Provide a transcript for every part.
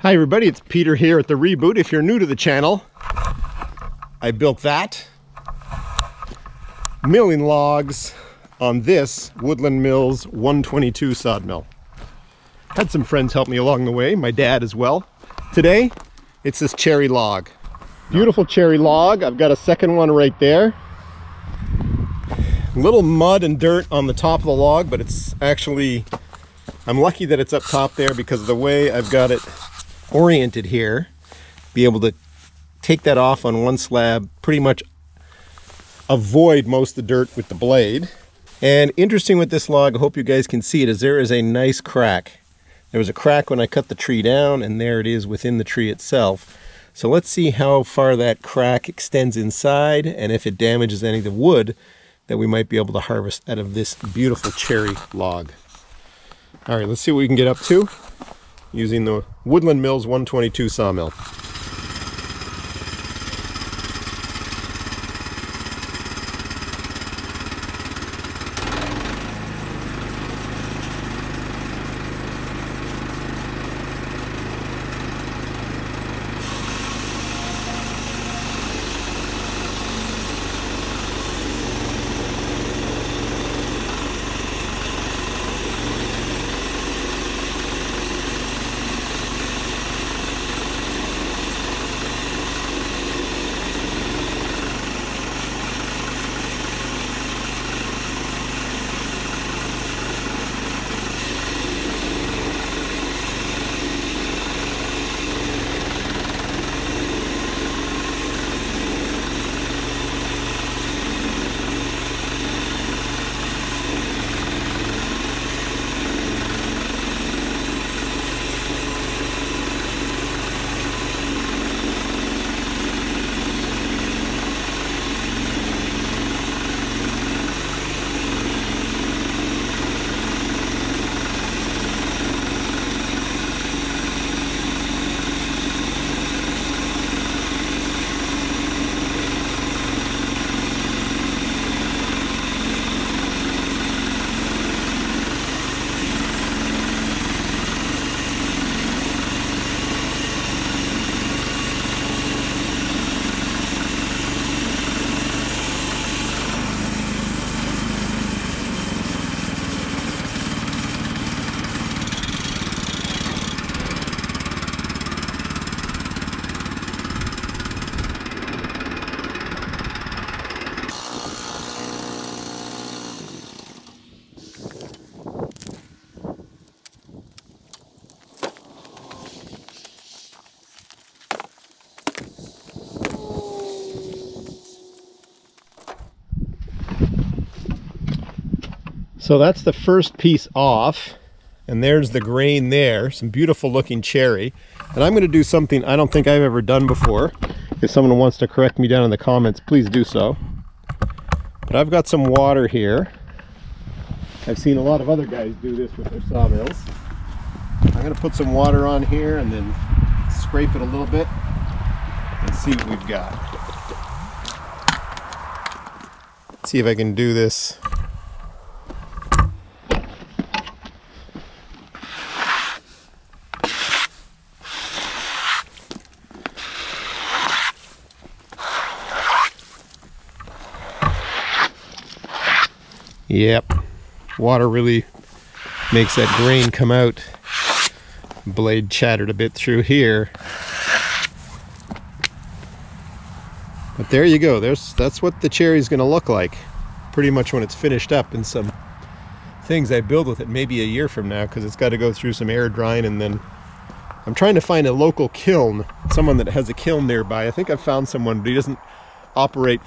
Hi everybody, it's Peter here at The Reboot. If you're new to the channel, I built that milling logs on this Woodland Mills 122 sawmill. Had some friends help me along the way, my dad as well. Today, it's this cherry log. Beautiful cherry log. I've got a second one right there. Little mud and dirt on the top of the log, but it's actually, I'm lucky that it's up top there because of the way I've got it oriented here. Be able to take that off on one slab, pretty much avoid most of the dirt with the blade. And interesting with this log, I hope you guys can see it, is there is a nice crack. There was a crack when I cut the tree down, and there it is within the tree itself. So let's see how far that crack extends inside and if it damages any of the wood that we might be able to harvest out of this beautiful cherry log. All right, let's see what we can get up to using the Woodland Mills 122 sawmill. So that's the first piece off, and there's the grain there, some beautiful looking cherry. And I'm going to do something I don't think I've ever done before. If someone wants to correct me down in the comments, please do so. But I've got some water here. I've seen a lot of other guys do this with their sawmills. I'm going to put some water on here and then scrape it a little bit and see what we've got. Let's see if I can do this. Yep, water really makes that grain come out. Blade chattered a bit through here. But there you go, that's what the cherry is going to look like pretty much when it's finished up. And some things I build with it maybe a year from now, because it's got to go through some air drying. And then I'm trying to find a local kiln, someone that has a kiln nearby. I think I've found someone, but he doesn't operate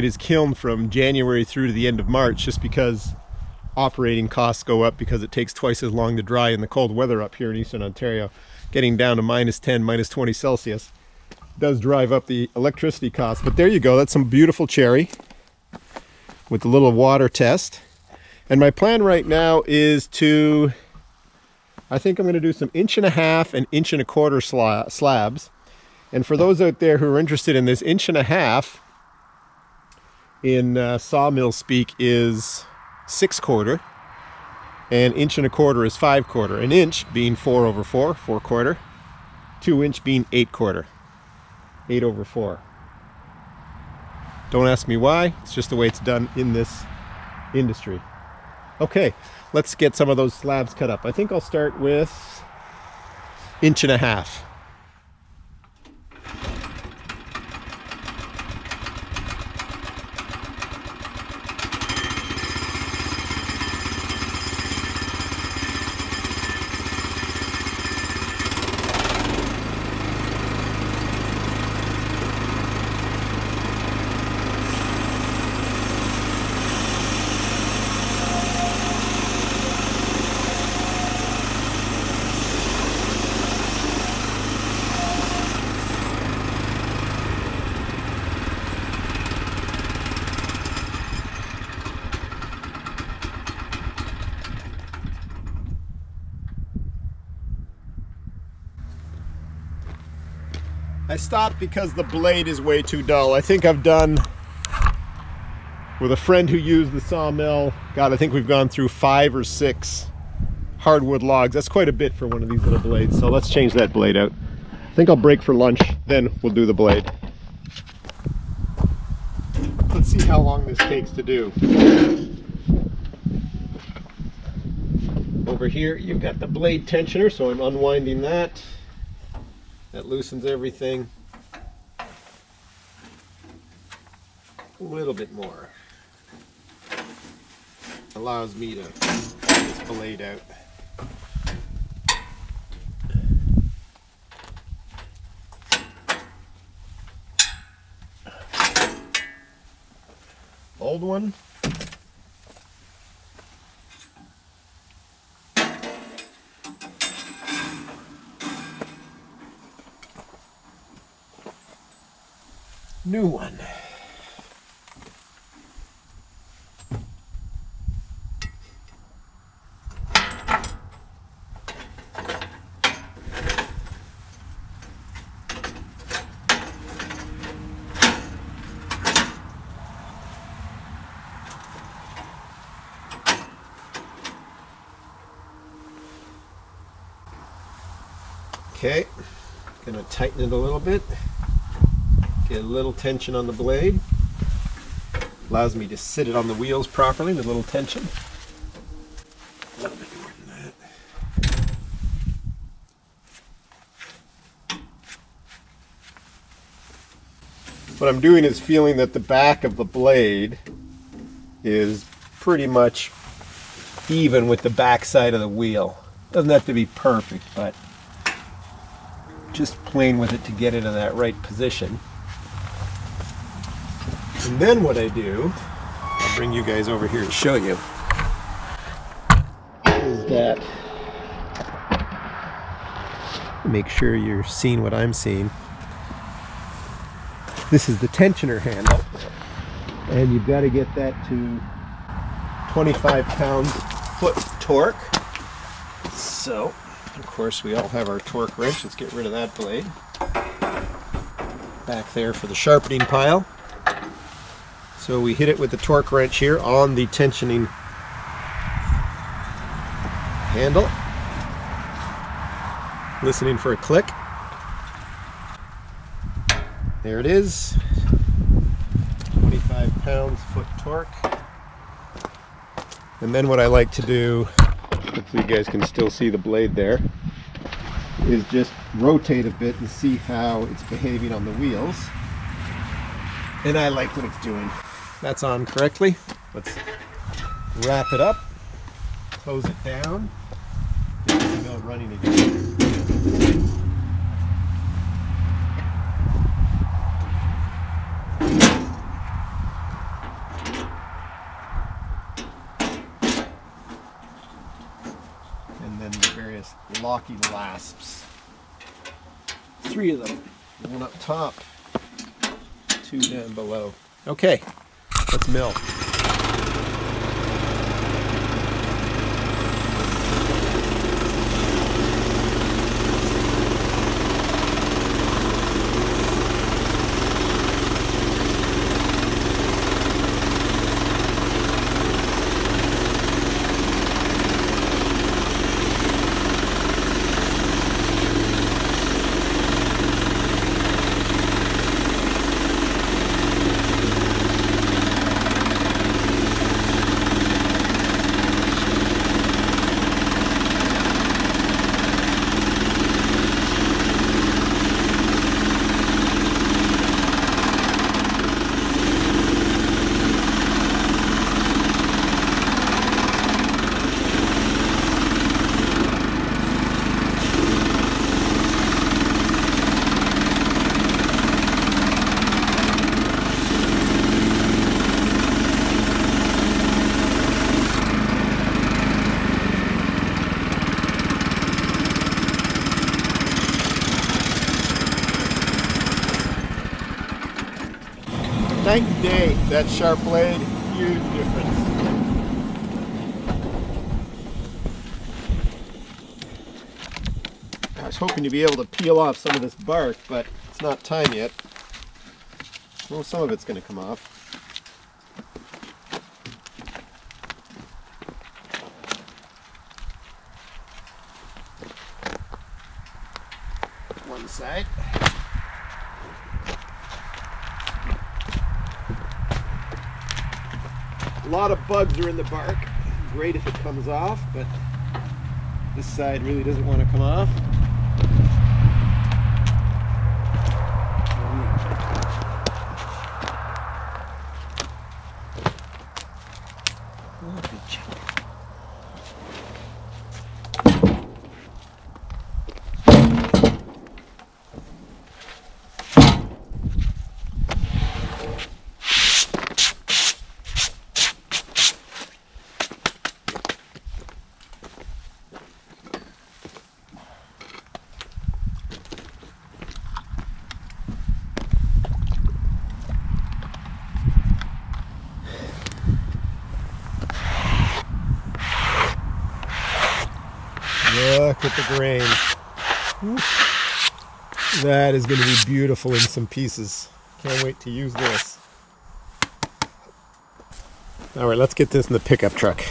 his kiln from January through to the end of March, just because operating costs go up because it takes twice as long to dry in the cold weather up here in Eastern Ontario. Getting down to -10, -20 Celsius does drive up the electricity costs. But there you go, that's some beautiful cherry with a little water test. And my plan right now is to, I think I'm going to do some 1.5 and 1.25 slabs. And for those out there who are interested in this, 1.5 in sawmill speak is 6/4, and 1.25 inches is 5/4. An inch being 4/4, 4/4. 2 inch being 8/4, 8/4. Don't ask me why, it's just the way it's done in this industry. Okay, let's get some of those slabs cut up. I think I'll start with 1.5 inches. I stopped because the blade is way too dull. I think I've done, with a friend who used the sawmill, God, I think we've gone through 5 or 6 hardwood logs. That's quite a bit for one of these little blades, so let's change that blade out. I think I'll break for lunch, then we'll do the blade. Let's see how long this takes to do. Over here, you've got the blade tensioner, so I'm unwinding that. That loosens everything. A little bit more. Allows me to get this blade out. Old one. New one. Okay, gonna tighten it a little bit. Get a little tension on the blade. Allows me to sit it on the wheels properly with a little tension. A little bit more than that. What I'm doing is feeling that the back of the blade is pretty much even with the back side of the wheel. Doesn't have to be perfect, but just playing with it to get into that right position. And then what I do, I'll bring you guys over here to show you, is that, make sure you're seeing what I'm seeing. This is the tensioner handle, and you've got to get that to 25 pound-foot torque. So, of course, we all have our torque wrench. Let's get rid of that blade. Back there for the sharpening pile. So we hit it with the torque wrench here on the tensioning handle. Listening for a click. There it is. 25 pounds-foot torque. And then what I like to do, hopefully you guys can still see the blade there, is just rotate a bit and see how it's behaving on the wheels. And I like what it's doing. That's on correctly. Let's wrap it up, close it down, get the mill running again. And then the various locking lasps. 3 of them, one up top, 2 down below. Okay. Let's mill. Night and day, that sharp blade, huge difference. I was hoping to be able to peel off some of this bark, but it's not time yet. Well, some of it's going to come off. One side. A lot of bugs are in the bark. Great if it comes off, but this side really doesn't want to come off. Look at the grain. That is going to be beautiful in some pieces. Can't wait to use this. All right, let's get this in the pickup truck.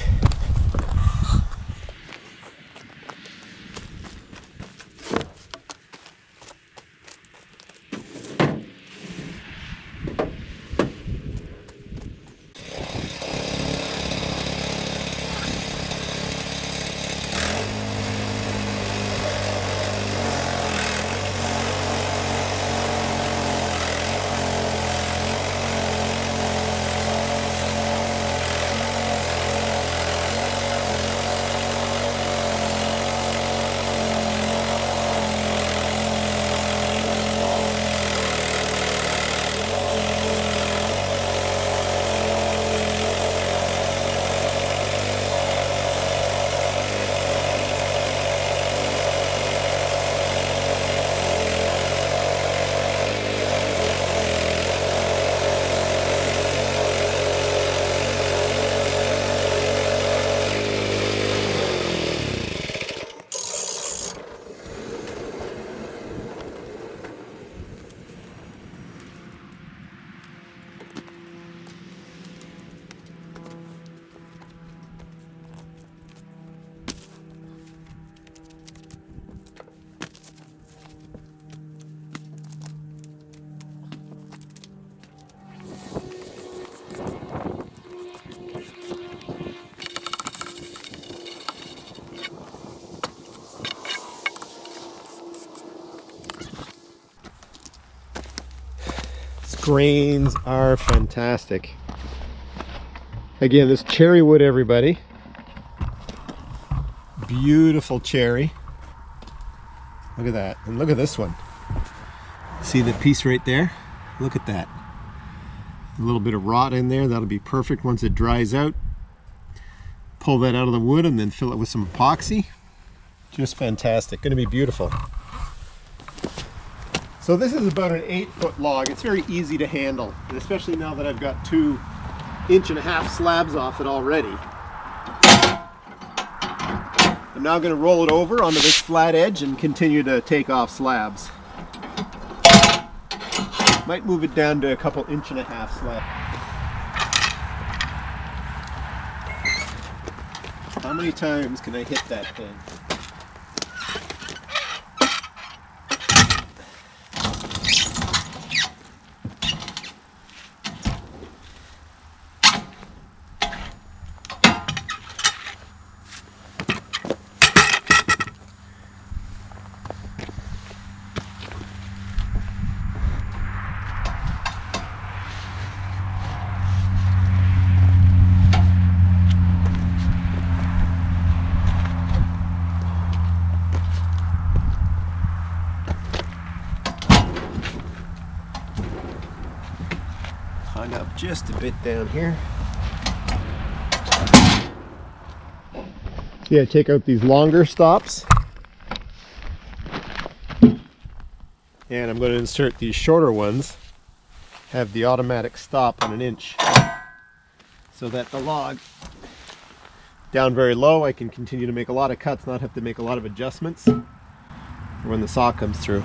Grains are fantastic. Again, this cherry wood, everybody. Beautiful cherry. Look at that. And look at this one. See the piece right there? Look at that. A little bit of rot in there. That'll be perfect once it dries out. Pull that out of the wood and then fill it with some epoxy. Just fantastic. Going to be beautiful. So this is about an 8-foot log. It's very easy to handle, and especially now that I've got 2 1.5-inch slabs off it already. I'm now going to roll it over onto this flat edge and continue to take off slabs. Might move it down to a couple 1.5-inch slabs. How many times can I hit that thing? Hung up just a bit down here. Yeah, take out these longer stops. And I'm going to insert these shorter ones have the automatic stop on 1 inch so that the log down very low, I can continue to make a lot of cuts, not have to make a lot of adjustments for when the saw comes through.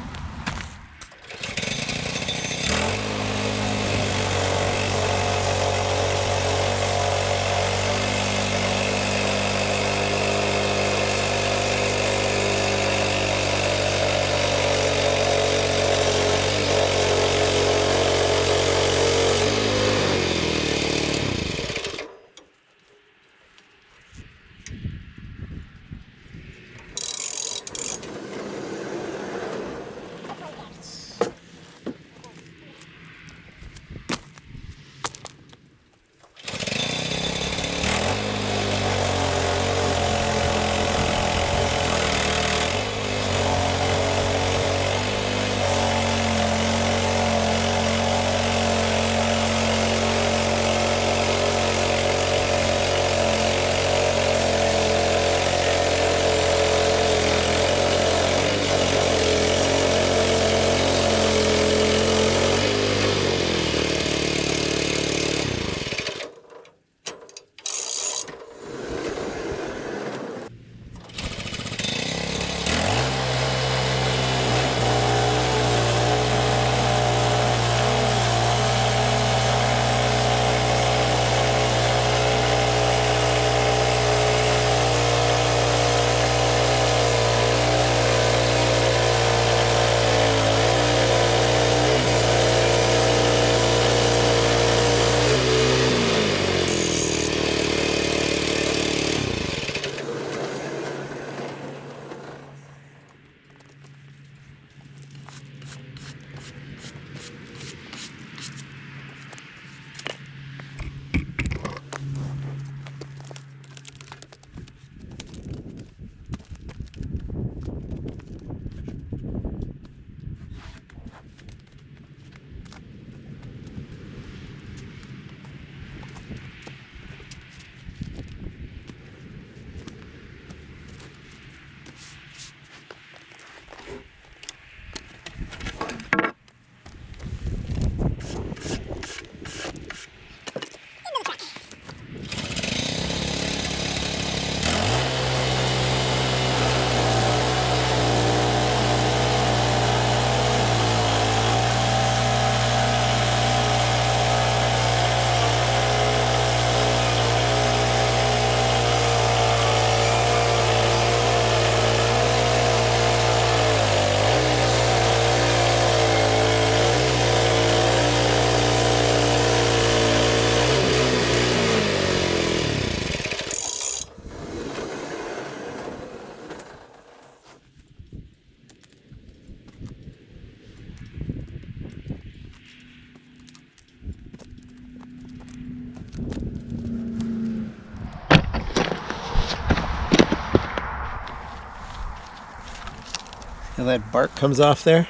Now that bark comes off there.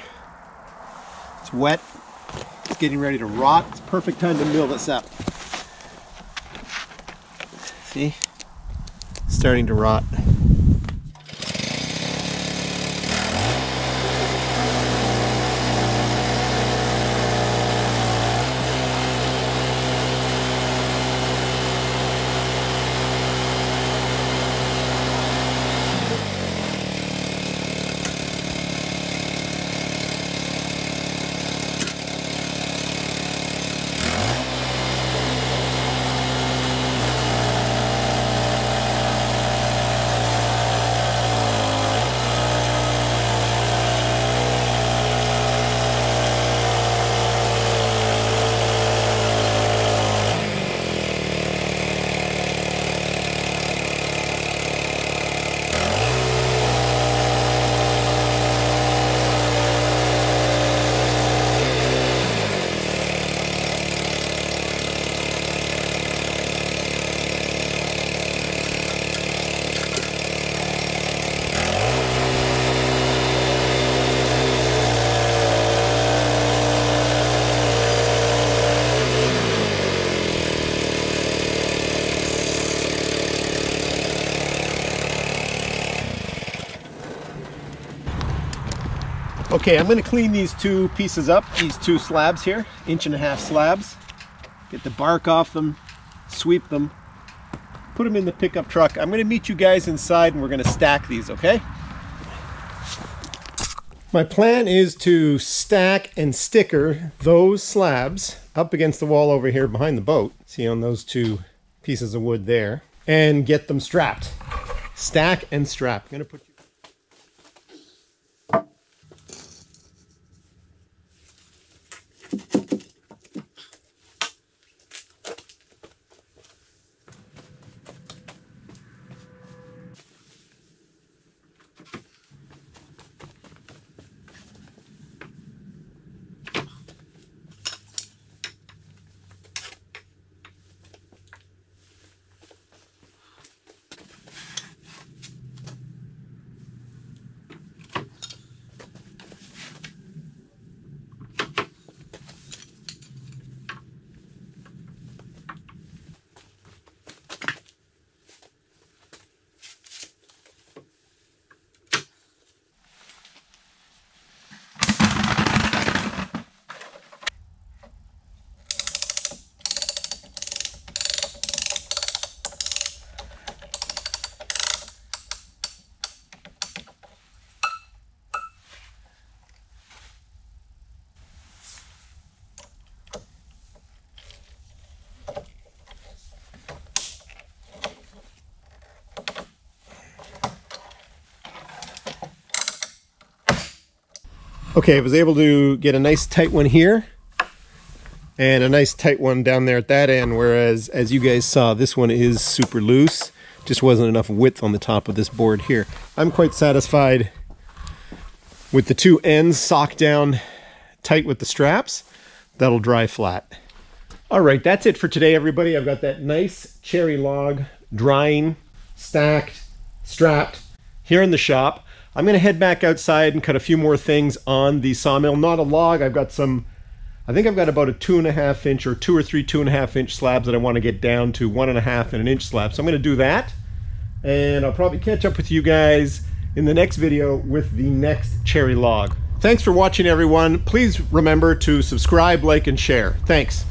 It's wet. It's getting ready to rot. It's perfect time to mill this up. See? It's starting to rot. Okay, I'm going to clean these two pieces up, these two slabs here, 1.5-inch slabs. Get the bark off them, sweep them, put them in the pickup truck. I'm going to meet you guys inside and we're going to stack these, okay? My plan is to stack and sticker those slabs up against the wall over here behind the boat. See, on those two pieces of wood there, and get them strapped. Stack and strap. I'm going to put you... Okay, I was able to get a nice tight one here and a nice tight one down there at that end, whereas as you guys saw, this one is super loose. Just wasn't enough width on the top of this board here. I'm quite satisfied with the two ends socked down tight with the straps. That'll dry flat. All right, that's it for today, everybody. I've got that nice cherry log drying, stacked, strapped here in the shop. I'm going to head back outside and cut a few more things on the sawmill. Not a log. I've got some, I think I've got about a 2.5-inch or 2 or 3 2.5-inch slabs that I want to get down to 1.5 and an inch slab. So I'm going to do that. And I'll probably catch up with you guys in the next video with the next cherry log. Thanks for watching, everyone. Please remember to subscribe, like, and share. Thanks.